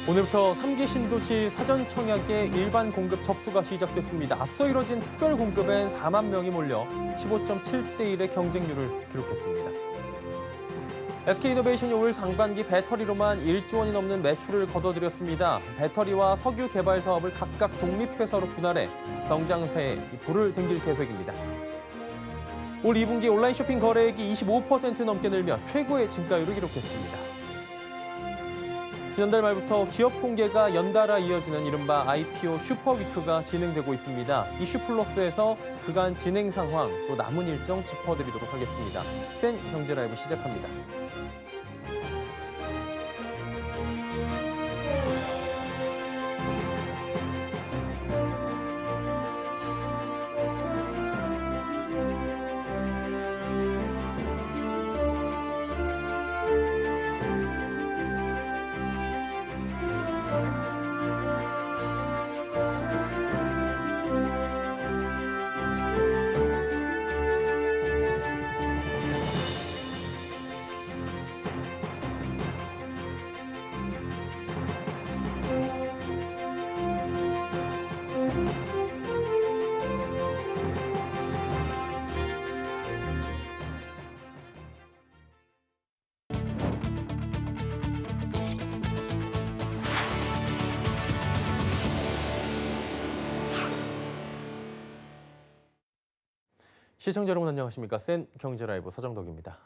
오늘부터 3기 신도시 사전 청약의 일반 공급 접수가 시작됐습니다. 앞서 이뤄진 특별 공급엔 4만 명이 몰려 15.7대 1의 경쟁률을 기록했습니다. SK이노베이션이 올 상반기 배터리로만 1조 원이 넘는 매출을 거둬들였습니다. 배터리와 석유 개발 사업을 각각 독립회사로 분할해 성장세에 불을 댕길 계획입니다. 올 2분기 온라인 쇼핑 거래액이 25% 넘게 늘며 최고의 진가율을 기록했습니다. 지난달 말부터 기업 공개가 연달아 이어지는 이른바 IPO 슈퍼위크가 진행되고 있습니다. 이슈플러스에서 그간 진행 상황, 또 남은 일정 짚어드리도록 하겠습니다. 센 경제라이브 시작합니다. 시청자 여러분 안녕하십니까? 센 경제라이브 서정덕입니다.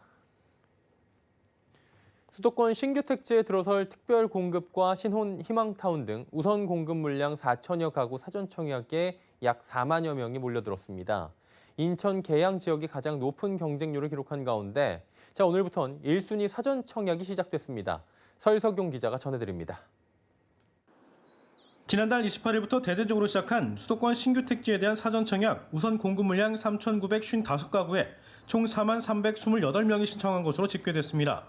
수도권 신규 택지에 들어설 특별 공급과 신혼 희망타운 등 우선 공급 물량 4천여 가구 사전 청약에 약 4만여 명이 몰려들었습니다. 인천 계양 지역이 가장 높은 경쟁률을 기록한 가운데 오늘부터는 1순위 사전 청약이 시작됐습니다. 설석용 기자가 전해드립니다. 지난달 28일부터 대대적으로 시작한 수도권 신규 택지에 대한 사전 청약 우선 공급 물량 3,955가구에 총 4만 328명이 신청한 것으로 집계됐습니다.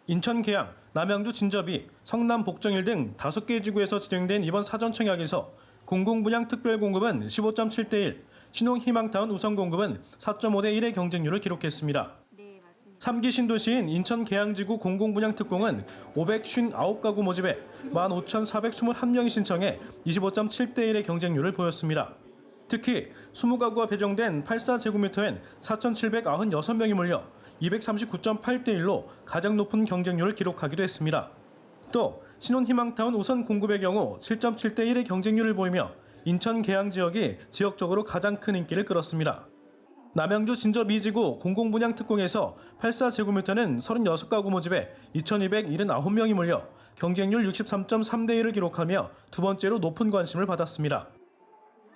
인천 계양, 남양주 진접이, 성남 복정일 등 5개 지구에서 진행된 이번 사전 청약에서 공공분양 특별 공급은 15.7대 1, 신혼 희망타운 우선 공급은 4.5대 1의 경쟁률을 기록했습니다. 3기 신도시인 인천 계양지구 공공분양 특공은 559가구 모집에 15,421명이 신청해 25.7대 1의 경쟁률을 보였습니다. 특히 20가구가 배정된 84제곱미터엔 4,796명이 몰려 239.8대 1로 가장 높은 경쟁률을 기록하기도 했습니다. 또 신혼희망타운 우선 공급의 경우 7.7대 1의 경쟁률을 보이며 인천 계양 지역이 지역적으로 가장 큰 인기를 끌었습니다. 남양주 진접 2지구 공공분양 특공에서 84제곱미터는 36가구 모집에 2,279명이 몰려 경쟁률 63.3대 1을 기록하며 두 번째로 높은 관심을 받았습니다.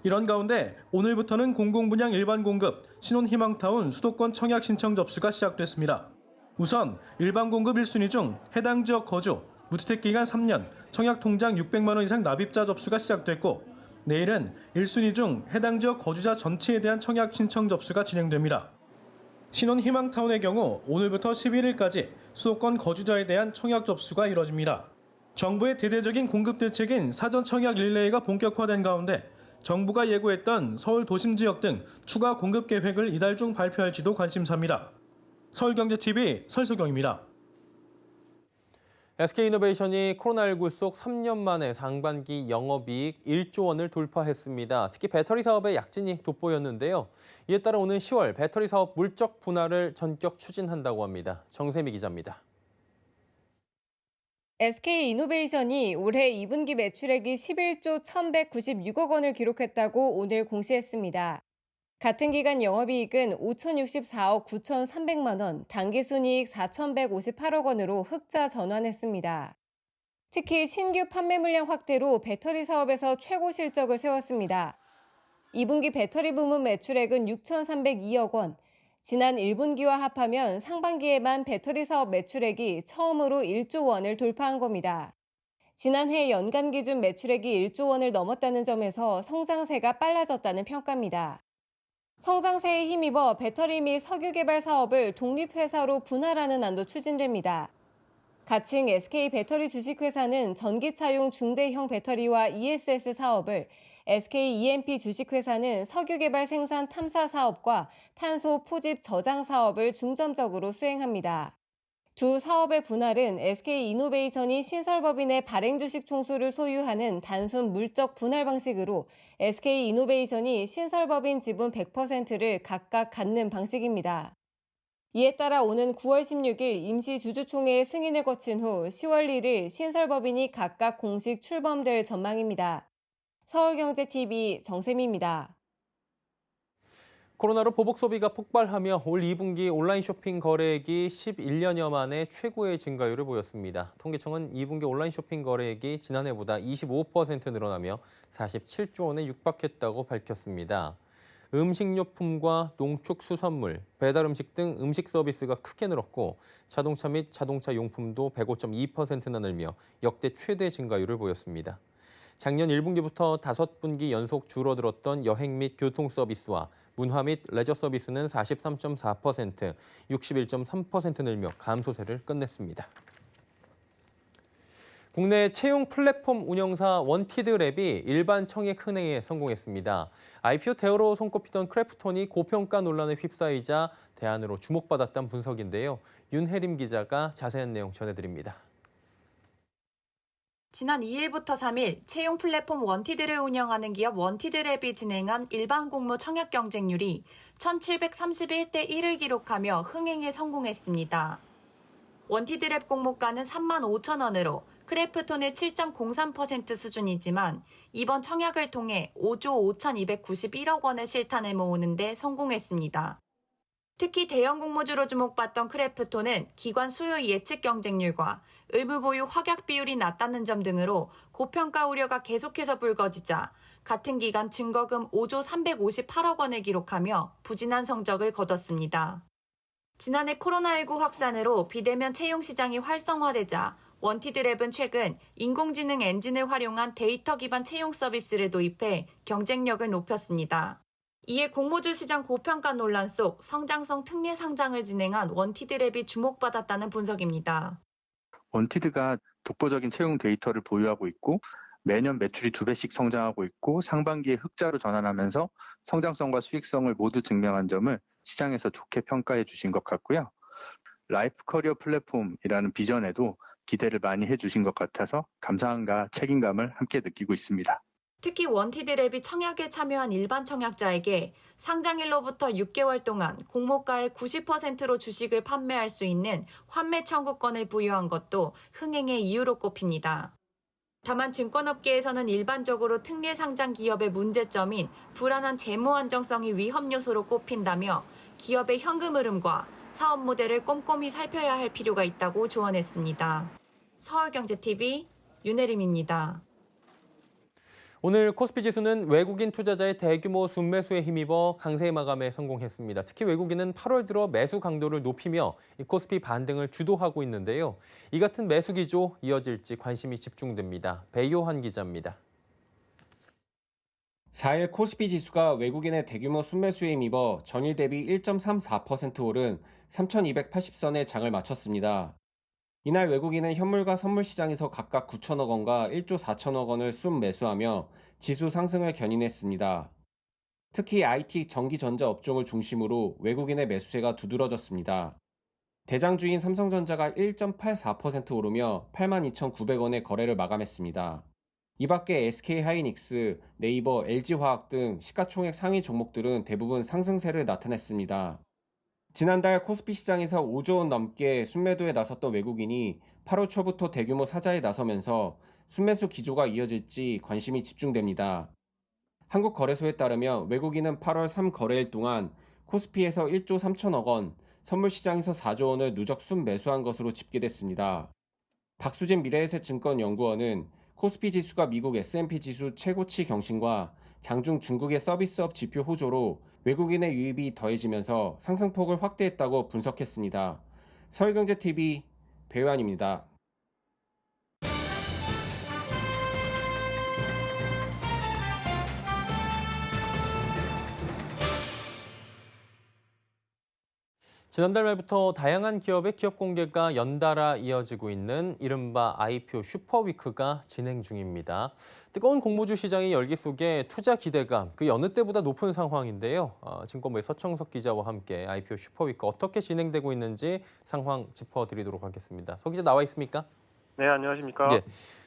이런 가운데 오늘부터는 공공분양 일반 공급 신혼희망타운 수도권 청약 신청 접수가 시작됐습니다. 우선 일반 공급 1순위 중 해당 지역 거주, 무주택 기간 3년, 청약 통장 600만 원 이상 납입자 접수가 시작됐고 내일은 1순위 중 해당 지역 거주자 전체에 대한 청약 신청 접수가 진행됩니다. 신혼희망타운의 경우 오늘부터 11일까지 수도권 거주자에 대한 청약 접수가 이뤄집니다. 정부의 대대적인 공급 대책인 사전 청약 릴레이가 본격화된 가운데 정부가 예고했던 서울 도심 지역 등 추가 공급 계획을 이달 중 발표할지도 관심사입니다. 서울경제TV 설석영입니다. SK이노베이션이 코로나19 속 3년 만에 상반기 영업이익 1조 원을 돌파했습니다. 특히 배터리 사업의 약진이 돋보였는데요. 이에 따라 오는 10월 배터리 사업 물적 분할을 전격 추진한다고 합니다. 정세미 기자입니다. SK이노베이션이 올해 2분기 매출액이 11조 1,196억 원을 기록했다고 오늘 공시했습니다. 같은 기간 영업이익은 5,064억 9,300만 원, 당기순이익 4,158억 원으로 흑자 전환했습니다. 특히 신규 판매 물량 확대로 배터리 사업에서 최고 실적을 세웠습니다. 2분기 배터리 부문 매출액은 6,302억 원, 지난 1분기와 합하면 상반기에만 배터리 사업 매출액이 처음으로 1조 원을 돌파한 겁니다. 지난해 연간 기준 매출액이 1조 원을 넘었다는 점에서 성장세가 빨라졌다는 평가입니다. 성장세에 힘입어 배터리 및 석유 개발 사업을 독립회사로 분할하는 안도 추진됩니다. 가칭 SK 배터리 주식회사는 전기차용 중대형 배터리와 ESS 사업을, SK EMP 주식회사는 석유 개발 생산 탐사 사업과 탄소 포집 저장 사업을 중점적으로 수행합니다. 두 사업의 분할은 SK이노베이션이 신설법인의 발행주식 총수를 소유하는 단순 물적 분할 방식으로 SK이노베이션이 신설법인 지분 100%를 각각 갖는 방식입니다. 이에 따라 오는 9월 16일 임시주주총회 승인을 거친 후 10월 1일 신설법인이 각각 공식 출범될 전망입니다. 서울경제TV 정세미입니다. 코로나로 보복 소비가 폭발하며 올 2분기 온라인 쇼핑 거래액이 11년여 만에 최고의 증가율을 보였습니다. 통계청은 2분기 온라인 쇼핑 거래액이 지난해보다 25% 늘어나며 47조 원에 육박했다고 밝혔습니다. 음식료품과 농축수산물, 배달음식 등 음식 서비스가 크게 늘었고 자동차 및 자동차 용품도 105.2%나 늘며 역대 최대 증가율을 보였습니다. 작년 1분기부터 5분기 연속 줄어들었던 여행 및 교통 서비스와 문화 및 레저 서비스는 43.4%, 61.3% 늘며 감소세를 끝냈습니다. 국내 채용 플랫폼 운영사 원티드랩이 일반 청약 흥행에 성공했습니다. IPO 대우로 손꼽히던 크래프톤이 고평가 논란에 휩싸이자 대안으로 주목받았다는 분석인데요. 윤혜림 기자가 자세한 내용 전해드립니다. 지난 2일부터 3일 채용 플랫폼 원티드를 운영하는 기업 원티드랩이 진행한 일반 공모 청약 경쟁률이 1731대 1을 기록하며 흥행에 성공했습니다. 원티드랩 공모가는 35,000원으로 크래프톤의 7.03% 수준이지만 이번 청약을 통해 5조 5,291억 원의 실탄을 모으는 데 성공했습니다. 특히 대형 공모주로 주목받던 크래프톤은 기관 수요 예측 경쟁률과 의무 보유 확약 비율이 낮다는 점 등으로 고평가 우려가 계속해서 불거지자 같은 기간 증거금 5조 358억 원을 기록하며 부진한 성적을 거뒀습니다. 지난해 코로나19 확산으로 비대면 채용 시장이 활성화되자 원티드랩은 최근 인공지능 엔진을 활용한 데이터 기반 채용 서비스를 도입해 경쟁력을 높였습니다. 이에 공모주 시장 고평가 논란 속 성장성 특례 상장을 진행한 원티드랩이 주목받았다는 분석입니다. 원티드가 독보적인 채용 데이터를 보유하고 있고 매년 매출이 2배씩 성장하고 있고 상반기에 흑자로 전환하면서 성장성과 수익성을 모두 증명한 점을 시장에서 좋게 평가해 주신 것 같고요. 라이프 커리어 플랫폼이라는 비전에도 기대를 많이 해주신 것 같아서 감사함과 책임감을 함께 느끼고 있습니다. 특히 원티드랩이 청약에 참여한 일반 청약자에게 상장일로부터 6개월 동안 공모가의 90%로 주식을 판매할 수 있는 환매 청구권을 부여한 것도 흥행의 이유로 꼽힙니다. 다만 증권업계에서는 일반적으로 특례 상장 기업의 문제점인 불안한 재무 안정성이 위험 요소로 꼽힌다며 기업의 현금 흐름과 사업 모델을 꼼꼼히 살펴야 할 필요가 있다고 조언했습니다. 서울경제TV 윤혜림입니다. 오늘 코스피 지수는 외국인 투자자의 대규모 순매수에 힘입어 강세 마감에 성공했습니다. 특히 외국인은 8월 들어 매수 강도를 높이며 이 코스피 반등을 주도하고 있는데요. 이 같은 매수 기조 이어질지 관심이 집중됩니다. 배요한 기자입니다. 4일 코스피 지수가 외국인의 대규모 순매수에 힘입어 전일 대비 1.34% 오른 3,280선에 장을 마쳤습니다. 이날 외국인은 현물과 선물 시장에서 각각 9천억 원과 1조 4천억 원을 순매수하며 지수 상승을 견인했습니다. 특히 IT, 전기, 전자 업종을 중심으로 외국인의 매수세가 두드러졌습니다. 대장주인 삼성전자가 1.84% 오르며 82,900원의 거래를 마감했습니다. 이 밖에 SK하이닉스, 네이버, LG화학 등 시가총액 상위 종목들은 대부분 상승세를 나타냈습니다. 지난달 코스피 시장에서 5조 원 넘게 순매도에 나섰던 외국인이 8월 초부터 대규모 사자에 나서면서 순매수 기조가 이어질지 관심이 집중됩니다. 한국거래소에 따르면 외국인은 8월 3거래일 동안 코스피에서 1조 3천억 원, 선물시장에서 4조 원을 누적 순매수한 것으로 집계됐습니다. 박수진 미래에셋증권연구원은 코스피 지수가 미국 S&P 지수 최고치 경신과 장중 중국의 서비스업 지표 호조로 외국인의 유입이 더해지면서 상승폭을 확대했다고 분석했습니다. 서울경제TV 배요한입니다. 지난달 말부터 다양한 기업의 기업 공개가 연달아 이어지고 있는 이른바 IPO 슈퍼위크가 진행 중입니다. 뜨거운 공모주 시장의 열기 속에 투자 기대감 그 여느 때보다 높은 상황인데요. 증권부의 서청석 기자와 함께 IPO 슈퍼위크 어떻게 진행되고 있는지 상황 짚어드리도록 하겠습니다. 서 기자 나와 있습니까? 네, 안녕하십니까? 예.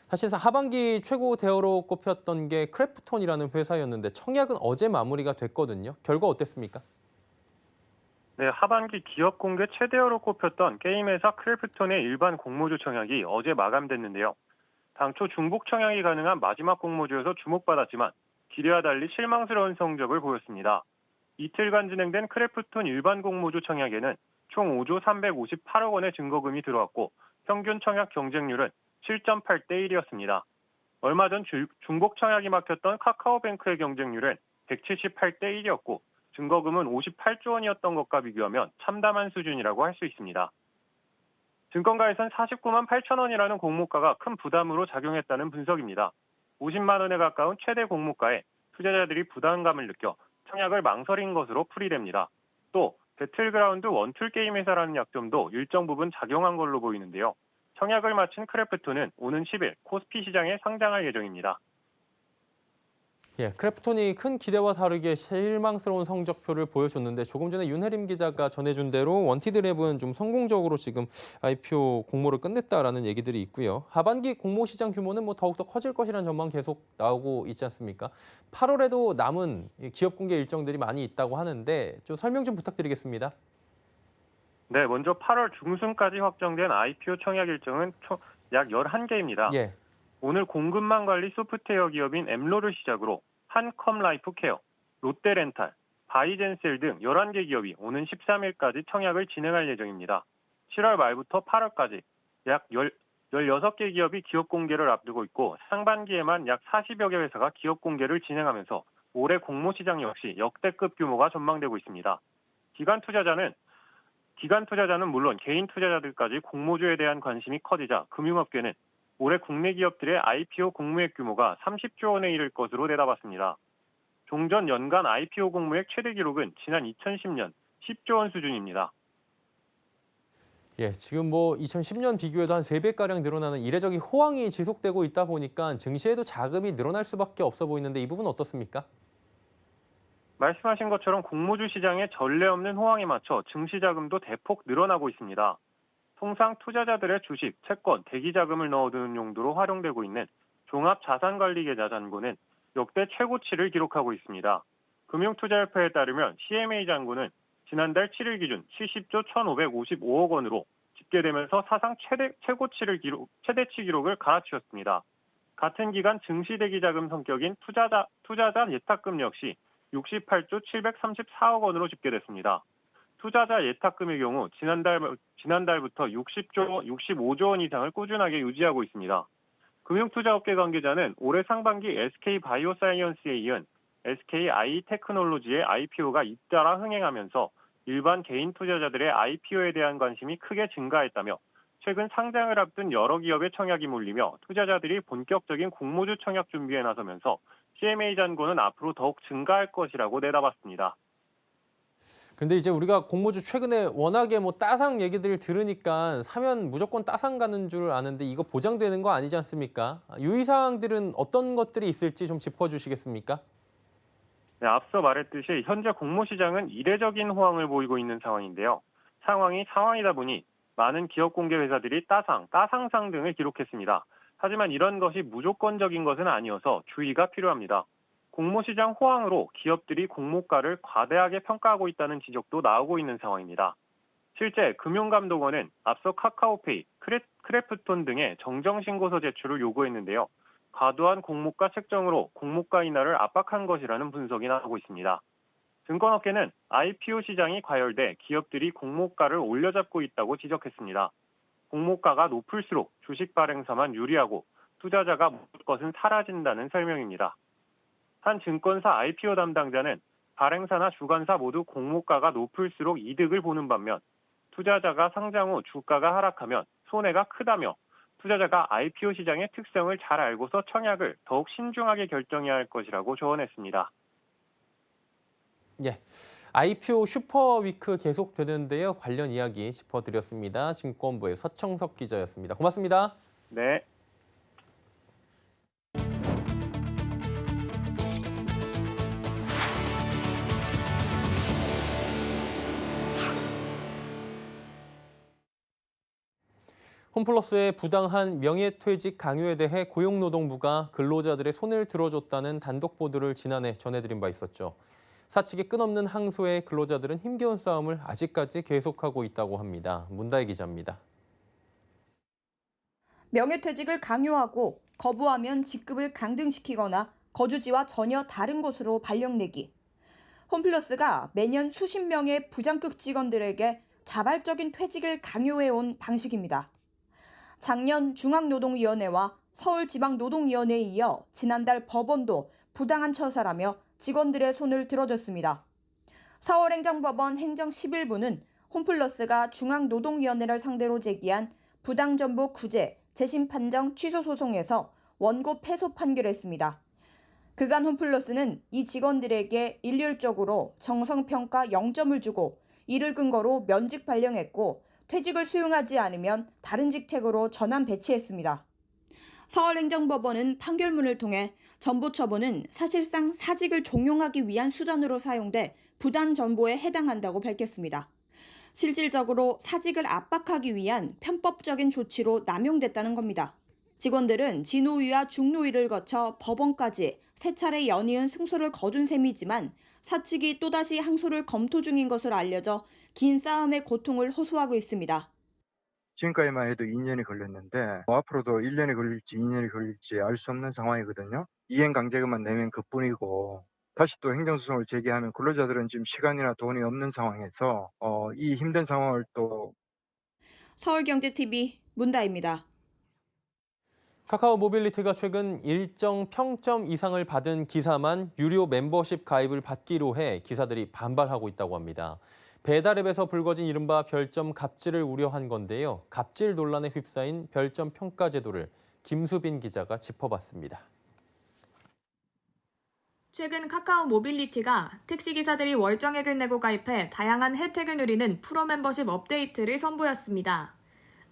사실상 하반기 최고 대어로 꼽혔던 게 크래프톤이라는 회사였는데 청약은 어제 마무리가 됐거든요. 결과 어땠습니까? 네, 하반기 기업 공개 최대어로 꼽혔던 게임 회사 크래프톤의 일반 공모주 청약이 어제 마감됐는데요. 당초 중복 청약이 가능한 마지막 공모주여서 주목받았지만 기대와 달리 실망스러운 성적을 보였습니다. 이틀간 진행된 크래프톤 일반 공모주 청약에는 총 5조 358억 원의 증거금이 들어왔고 평균 청약 경쟁률은 7.8대 1이었습니다. 얼마 전 중복 청약이 막혔던 카카오뱅크의 경쟁률은 178대 1이었고 증거금은 58조 원이었던 것과 비교하면 참담한 수준이라고 할 수 있습니다. 증권가에선 49만 8천 원이라는 공모가가 큰 부담으로 작용했다는 분석입니다. 50만 원에 가까운 최대 공모가에 투자자들이 부담감을 느껴 청약을 망설인 것으로 풀이됩니다. 또 배틀그라운드 원툴 게임 회사라는 약점도 일정 부분 작용한 걸로 보이는데요. 청약을 마친 크래프톤은 오는 10일 코스피 시장에 상장할 예정입니다. 예, 크래프톤이 큰 기대와 다르게 실망스러운 성적표를 보여줬는데 조금 전에 윤혜림 기자가 전해준 대로 원티드랩은 좀 성공적으로 지금 IPO 공모를 끝냈다라는 얘기들이 있고요. 하반기 공모 시장 규모는 뭐 더욱더 커질 것이라는 전망 계속 나오고 있지 않습니까? 8월에도 남은 기업 공개 일정들이 많이 있다고 하는데 좀 설명 좀 부탁드리겠습니다. 네, 먼저 8월 중순까지 확정된 IPO 청약 일정은 총 약 11개입니다. 예. 오늘 공급망 관리 소프트웨어 기업인 엠로를 시작으로 한컴라이프케어, 롯데렌탈, 바이젠셀 등 11개 기업이 오는 13일까지 청약을 진행할 예정입니다. 7월 말부터 8월까지 약 16개 기업이 기업 공개를 앞두고 있고 상반기에만 약 40여 개 회사가 기업 공개를 진행하면서 올해 공모 시장 역시 역대급 규모가 전망되고 있습니다. 기관 투자자는 물론 개인 투자자들까지 공모주에 대한 관심이 커지자 금융업계는 올해 국내 기업들의 IPO 공모액 규모가 30조 원에 이를 것으로 내다봤습니다. 종전 연간 IPO 공모액 최대 기록은 지난 2010년 10조 원 수준입니다. 예, 지금 뭐 2010년 비교해도 한 3배가량 늘어나는 이례적인 호황이 지속되고 있다 보니까 증시에도 자금이 늘어날 수밖에 없어 보이는데 이 부분 어떻습니까? 말씀하신 것처럼 공모주 시장의 전례 없는 호황에 맞춰 증시 자금도 대폭 늘어나고 있습니다. 통상 투자자들의 주식, 채권, 대기 자금을 넣어두는 용도로 활용되고 있는 종합자산관리계좌 잔고는 역대 최고치를 기록하고 있습니다. 금융투자협회에 따르면 CMA 잔고는 지난달 7일 기준 70조 1,555억 원으로 집계되면서 사상 최대치 기록을 갈아치웠습니다. 같은 기간 증시 대기 자금 성격인 투자자 예탁금 역시 68조 734억 원으로 집계됐습니다. 투자자 예탁금의 경우 지난달부터 65조 원 이상을 꾸준하게 유지하고 있습니다. 금융투자업계 관계자는 올해 상반기 SK바이오사이언스에 이은 SKI테크놀로지의 IPO가 잇따라 흥행하면서 일반 개인 투자자들의 IPO에 대한 관심이 크게 증가했다며 최근 상장을 앞둔 여러 기업의 청약이 몰리며 투자자들이 본격적인 공모주 청약 준비에 나서면서 CMA 잔고는 앞으로 더욱 증가할 것이라고 내다봤습니다. 근데 이제 우리가 공모주 최근에 워낙에 뭐 따상 얘기들을 들으니까 사면 무조건 따상 가는 줄 아는데 이거 보장되는 거 아니지 않습니까? 유의사항들은 어떤 것들이 있을지 좀 짚어주시겠습니까? 네, 앞서 말했듯이 현재 공모 시장은 이례적인 호황을 보이고 있는 상황인데요. 상황이다 보니 많은 기업 공개 회사들이 따상상 등을 기록했습니다. 하지만 이런 것이 무조건적인 것은 아니어서 주의가 필요합니다. 공모시장 호황으로 기업들이 공모가를 과대하게 평가하고 있다는 지적도 나오고 있는 상황입니다. 실제 금융감독원은 앞서 카카오페이, 크래프톤 등의 정정신고서 제출을 요구했는데요. 과도한 공모가 책정으로 공모가 인하를 압박한 것이라는 분석이 나오고 있습니다. 증권업계는 IPO 시장이 과열돼 기업들이 공모가를 올려잡고 있다고 지적했습니다. 공모가가 높을수록 주식 발행사만 유리하고 투자자가 묻을 것은 사라진다는 설명입니다. 한 증권사 IPO 담당자는 발행사나 주관사 모두 공모가가 높을수록 이득을 보는 반면 투자자가 상장 후 주가가 하락하면 손해가 크다며 투자자가 IPO 시장의 특성을 잘 알고서 청약을 더욱 신중하게 결정해야 할 것이라고 조언했습니다. 예. IPO 슈퍼위크 계속되는데요. 관련 이야기 짚어드렸습니다. 증권부의 서청석 기자였습니다. 고맙습니다. 네. 홈플러스의 부당한 명예퇴직 강요에 대해 고용노동부가 근로자들의 손을 들어줬다는 단독 보도를 지난해 전해드린 바 있었죠. 사측의 끝없는 항소에 근로자들은 힘겨운 싸움을 아직까지 계속하고 있다고 합니다. 문다혜 기자입니다. 명예퇴직을 강요하고 거부하면 직급을 강등시키거나 거주지와 전혀 다른 곳으로 발령내기. 홈플러스가 매년 수십 명의 부장급 직원들에게 자발적인 퇴직을 강요해온 방식입니다. 작년 중앙노동위원회와 서울지방노동위원회에 이어 지난달 법원도 부당한 처사라며 직원들의 손을 들어줬습니다. 서울행정법원 행정 11부는 홈플러스가 중앙노동위원회를 상대로 제기한 부당정보 구제, 재심 판정 취소 소송에서 원고 패소 판결했습니다. 그간 홈플러스는 이 직원들에게 일률적으로 정성평가 0점을 주고 이를 근거로 면직 발령했고 퇴직을 수용하지 않으면 다른 직책으로 전환 배치했습니다. 서울행정법원은 판결문을 통해 정보처분은 사실상 사직을 종용하기 위한 수단으로 사용돼 부단 정보에 해당한다고 밝혔습니다. 실질적으로 사직을 압박하기 위한 편법적인 조치로 남용됐다는 겁니다. 직원들은 진호위와 중노위를 거쳐 법원까지 세 차례 연이은 승소를 거둔 셈이지만 사측이 또다시 항소를 검토 중인 것으로 알려져 긴 싸움의 고통을 호소하고 있습니다. 지금까지만 해도 2년이 걸렸는데 앞으로도 1년이 걸릴지 2년이 걸릴지 알 수 없는 상황이거든요. 이행강제금만 내면 그뿐이고 다시 또 행정소송을 제기하면 근로자들은 지금 시간이나 돈이 없는 상황에서 이 힘든 상황을 또 서울경제TV 문다입니다. 카카오 모빌리티가 최근 일정 평점 이상을 받은 기사만 유료 멤버십 가입을 받기로 해 기사들이 반발하고 있다고 합니다. 배달앱에서 불거진 이른바 별점 갑질을 우려한 건데요. 갑질 논란에 휩싸인 별점 평가 제도를 김수빈 기자가 짚어봤습니다. 최근 카카오 모빌리티가 택시기사들이 월정액을 내고 가입해 다양한 혜택을 누리는 프로 멤버십 업데이트를 선보였습니다.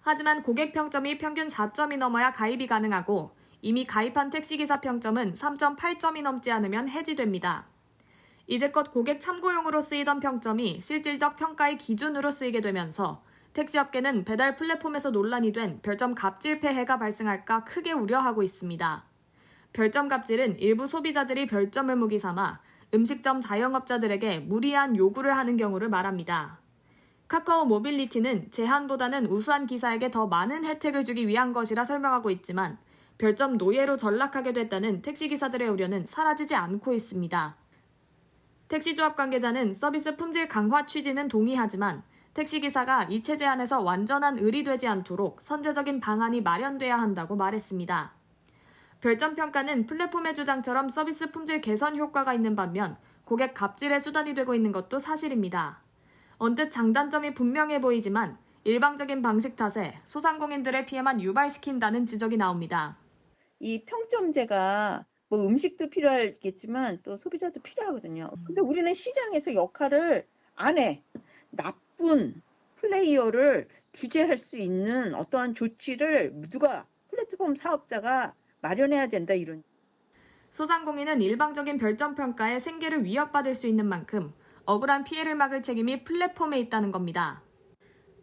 하지만 고객 평점이 평균 4점이 넘어야 가입이 가능하고 이미 가입한 택시기사 평점은 3.8점이 넘지 않으면 해지됩니다. 이제껏 고객 참고용으로 쓰이던 평점이 실질적 평가의 기준으로 쓰이게 되면서 택시업계는 배달 플랫폼에서 논란이 된 별점 갑질 폐해가 발생할까 크게 우려하고 있습니다. 별점 갑질은 일부 소비자들이 별점을 무기 삼아 음식점 자영업자들에게 무리한 요구를 하는 경우를 말합니다. 카카오 모빌리티는 제한보다는 우수한 기사에게 더 많은 혜택을 주기 위한 것이라 설명하고 있지만 별점 노예로 전락하게 됐다는 택시기사들의 우려는 사라지지 않고 있습니다. 택시조합 관계자는 서비스 품질 강화 취지는 동의하지만 택시기사가 이 체제 안에서 완전한 을이 되지 않도록 선제적인 방안이 마련돼야 한다고 말했습니다. 별점 평가는 플랫폼의 주장처럼 서비스 품질 개선 효과가 있는 반면 고객 갑질의 수단이 되고 있는 것도 사실입니다. 언뜻 장단점이 분명해 보이지만 일방적인 방식 탓에 소상공인들의 피해만 유발시킨다는 지적이 나옵니다. 이 평점제가 뭐 음식도 필요하겠지만 또 소비자도 필요하거든요. 근데 우리는 시장에서 역할을 안 해. 나쁜 플레이어를 규제할 수 있는 어떠한 조치를 누가 플랫폼 사업자가 마련해야 된다 이런. 소상공인은 일방적인 별점 평가에 생계를 위협받을 수 있는 만큼 억울한 피해를 막을 책임이 플랫폼에 있다는 겁니다.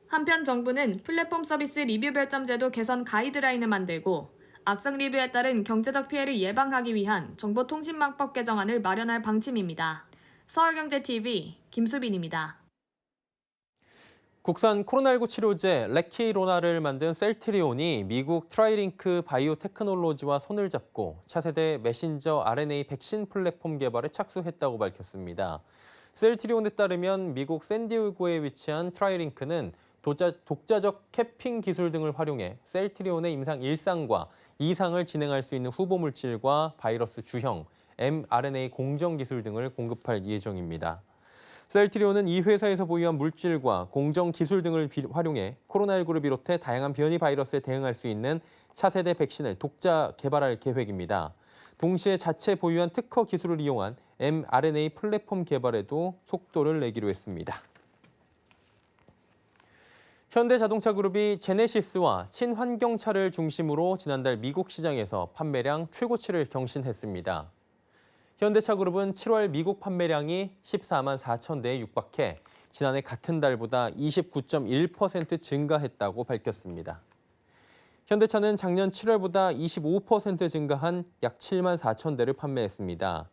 한편 정부는 플랫폼 서비스 리뷰 별점 제도 개선 가이드라인을 만들고 악성 리뷰에 따른 경제적 피해를 예방하기 위한 정보통신망법 개정안을 마련할 방침입니다. 서울경제TV 김수빈입니다. 국산 코로나19 치료제 레키로나를 만든 셀트리온이 미국 트라이링크 바이오테크놀로지와 손을 잡고 차세대 메신저 RNA 백신 플랫폼 개발에 착수했다고 밝혔습니다. 셀트리온에 따르면 미국 샌디에고에 위치한 트라이링크는 독자적 캐핑 기술 등을 활용해 셀트리온의 임상 1상과 2상을 진행할 수 있는 후보 물질과 바이러스 주형, mRNA 공정 기술 등을 공급할 예정입니다. 셀트리온은 이 회사에서 보유한 물질과 공정 기술 등을 활용해 코로나19를 비롯해 다양한 변이 바이러스에 대응할 수 있는 차세대 백신을 독자 개발할 계획입니다. 동시에 자체 보유한 특허 기술을 이용한 mRNA 플랫폼 개발에도 속도를 내기로 했습니다. 현대자동차그룹이 제네시스와 친환경차를 중심으로 지난달 미국 시장에서 판매량 최고치를 경신했습니다. 현대차그룹은 7월 미국 판매량이 14만 4천 대에 육박해 지난해 같은 달보다 29.1% 증가했다고 밝혔습니다. 현대차는 작년 7월보다 25% 증가한 약 7만 4천 대를 판매했습니다.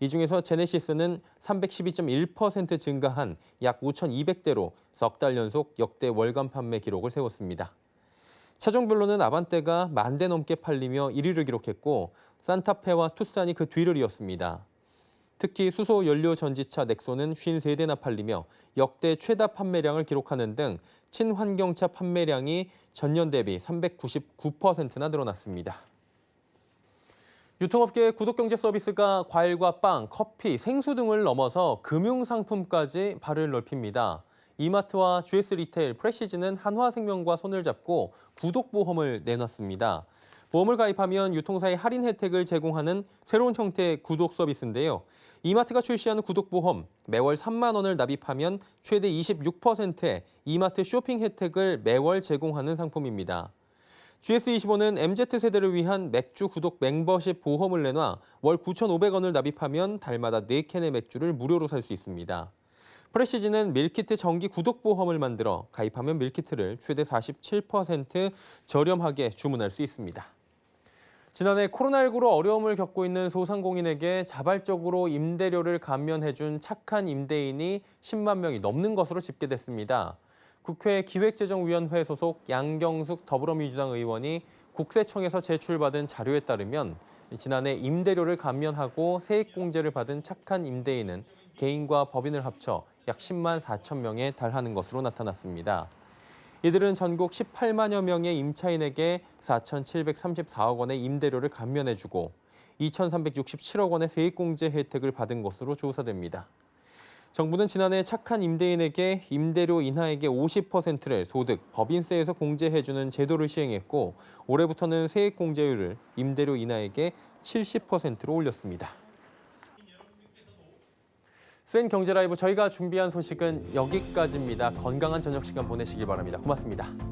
이 중에서 제네시스는 312.1% 증가한 약 5,200대로 석 달 연속 역대 월간 판매 기록을 세웠습니다. 차종별로는 아반떼가 10,000대 넘게 팔리며 1위를 기록했고 산타페와 투싼이 그 뒤를 이었습니다. 특히 수소 연료 전지차 넥소는 53대나 팔리며 역대 최다 판매량을 기록하는 등 친환경차 판매량이 전년 대비 399%나 늘어났습니다. 유통업계의 구독경제 서비스가 과일과 빵, 커피, 생수 등을 넘어서 금융상품까지 발을 넓힙니다. 이마트와 GS 리테일, 프레시즈는 한화생명과 손을 잡고 구독보험을 내놨습니다. 보험을 가입하면 유통사의 할인 혜택을 제공하는 새로운 형태의 구독 서비스인데요. 이마트가 출시하는 구독보험, 매월 3만 원을 납입하면 최대 26%의 이마트 쇼핑 혜택을 매월 제공하는 상품입니다. GS25는 MZ세대를 위한 맥주 구독 멤버십 보험을 내놔 월 9,500원을 납입하면 달마다 4캔의 맥주를 무료로 살 수 있습니다. 프레시즈는 밀키트 정기 구독보험을 만들어 가입하면 밀키트를 최대 47% 저렴하게 주문할 수 있습니다. 지난해 코로나19로 어려움을 겪고 있는 소상공인에게 자발적으로 임대료를 감면해준 착한 임대인이 10만 명이 넘는 것으로 집계됐습니다. 국회 기획재정위원회 소속 양경숙 더불어민주당 의원이 국세청에서 제출받은 자료에 따르면 지난해 임대료를 감면하고 세액공제를 받은 착한 임대인은 개인과 법인을 합쳐 약 10만 4천 명에 달하는 것으로 나타났습니다. 이들은 전국 18만여 명의 임차인에게 4,734억 원의 임대료를 감면해주고 2,367억 원의 세액공제 혜택을 받은 것으로 조사됩니다. 정부는 지난해 착한 임대인에게 임대료 인하액의 50%를 소득, 법인세에서 공제해주는 제도를 시행했고 올해부터는 세액공제율을 임대료 인하액의 70%로 올렸습니다. 센 경제 라이브 저희가 준비한 소식은 여기까지입니다. 건강한 저녁 시간 보내시길 바랍니다. 고맙습니다.